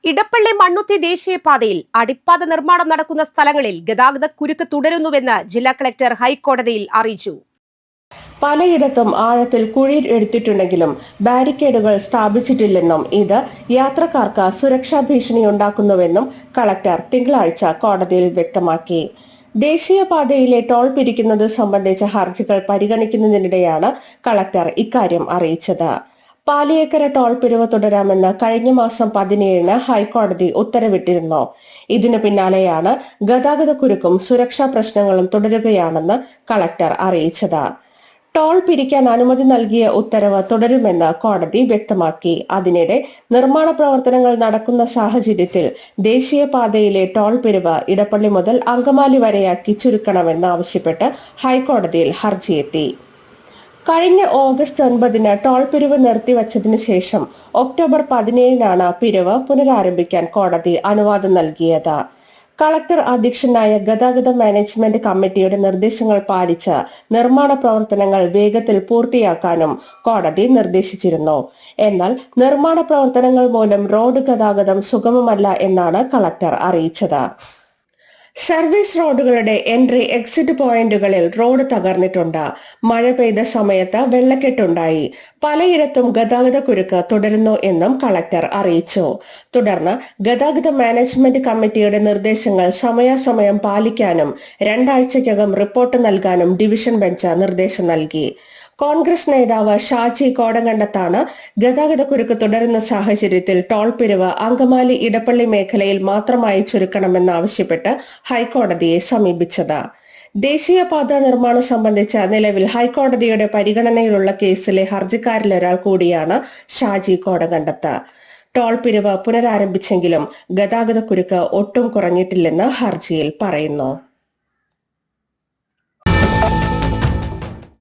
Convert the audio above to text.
ഇടപ്പള്ളി മണ്ണുത്തി ദേശീയപാതയിൽ അടിപ്പാത നിർമ്മാണം നടക്കുന്ന സ്ഥലങ്ങളിൽ ഗതാഗത കുരുക്ക് തുടരുന്നുവെന്ന് ജില്ലാ കളക്ടർ ഹൈക്കോടതിയിൽ അറിയിച്ചു. പലയിടത്തും ആഴത്തിൽ കുഴി എടുത്തിട്ടുണ്ടെങ്കിലും ബാരിക്കേഡുകൾ സ്ഥാപിച്ചിട്ടില്ലെന്നും ഇത് യാത്രക്കാർക്ക് സുരക്ഷാ ഭീഷണിയുണ്ടാക്കുന്നുവെന്നും കളക്ടർ തിങ്കളാഴ്ച കോടതിയിൽ വ്യക്തമാക്കി. ദേശീയപാതയിലെ ടോൾ പിരിക്കുന്നത് സംബന്ധിച്ച ഹർജികൾ പരിഗണിക്കുന്നതിനിടെയാണ് കളക്ടർ ഇക്കാര്യം അറിയിച്ചത്. പാലിയേക്കര ടോൾ പിരിവ് തുടരാമെന്ന് കഴിഞ്ഞ മാസം 17-ന് ഹൈക്കോടതി ഉത്തരവിട്ടിരുന്നു. ഇതിനു പിന്നാലെയാണ് ഗതാഗതക്കുരുക്കും സുരക്ഷാ പ്രശ്നങ്ങളും തുടരുകയാണെന്ന് കളക്ടർ അറിയിച്ചത്. ടോൾ പിരിക്കാൻ അനുമതി നൽകിയ ഉത്തരവ് തുടരുമെന്ന് കോടതി വ്യക്തമാക്കി. അതിനിടെ നിർമ്മാണ പ്രവർത്തനങ്ങൾ നടക്കുന്ന സാഹചര്യത്തിൽ ദേശീയപാതയിലെ ടോൾ പിരിവ് ഇടപ്പള്ളി മുതൽ അങ്കമാലി വരെയാക്കി ചുരുക്കണമെന്നാവശ്യപ്പെട്ട് ഹൈക്കോടതിയിൽ ഹർജിയെത്തി. കഴിഞ്ഞ ഓഗസ്റ്റ് 9-ന് ടോൾ പിരിവ് നിർത്തിവച്ചതിനു ശേഷം ഒക്ടോബർ 17-നാണ് പിരിവ് പുനരാരംഭിക്കാൻ കോടതി അനുവാദം നൽകിയത്. കളക്ടർ അധ്യക്ഷനായ ഗതാഗത മാനേജ്മെന്റ് കമ്മിറ്റിയുടെ നിർദ്ദേശങ്ങൾ പാലിച്ച് നിർമ്മാണ പ്രവർത്തനങ്ങൾ വേഗത്തിൽ പൂർത്തിയാക്കാനും കോടതി നിർദ്ദേശിച്ചിരുന്നു. എന്നാൽ നിർമ്മാണ പ്രവർത്തനങ്ങൾ മൂലം റോഡ് ഗതാഗതം സുഗമമല്ല എന്നാണ് കളക്ടർ അറിയിച്ചത്. സർവീസ് റോഡുകളുടെ എൻട്രി എക്സിറ്റ് പോയിന്റുകളിൽ റോഡ് തകർന്നിട്ടുണ്ട്. മഴ പെയ്ത സമയത്ത് വെള്ളക്കെട്ടുണ്ടായി. പലയിടത്തും ഗതാഗതക്കുരുക്ക് തുടരുന്നു എന്നും കളക്ടർ അറിയിച്ചു. തുടർന്ന് ഗതാഗത മാനേജ്മെന്റ് കമ്മിറ്റിയുടെ നിർദ്ദേശങ്ങൾ സമയാസമയം പാലിക്കാനും 2 ആഴ്ചയ്ക്കകം റിപ്പോർട്ട് നൽകാനും ഡിവിഷൻ ബെഞ്ച് നിർദ്ദേശം നൽകി. കോൺഗ്രസ് നേതാവ് ഷാജി കോടങ്കണ്ടത്താണ് ഗതാഗതക്കുരുക്ക് തുടരുന്ന സാഹചര്യത്തിൽ ടോൾ പിരിവ് അങ്കമാലി ഇടപ്പള്ളി മേഖലയിൽ മാത്രമായി ചുരുക്കണമെന്നാവശ്യപ്പെട്ട് ഹൈക്കോടതിയെ സമീപിച്ചത്. ദേശീയപാത നിർമ്മാണം സംബന്ധിച്ച നിലവിൽ ഹൈക്കോടതിയുടെ പരിഗണനയിലുള്ള കേസിലെ ഹർജിക്കാരിലൊരാൾ കൂടിയാണ് ഷാജി കോടങ്കണ്ടത്ത്. ടോൾ പിരിവ് പുനരാരംഭിച്ചെങ്കിലും ഗതാഗതക്കുരുക്ക് ഒട്ടും കുറഞ്ഞിട്ടില്ലെന്ന് ഹർജിയിൽ പറയുന്നു.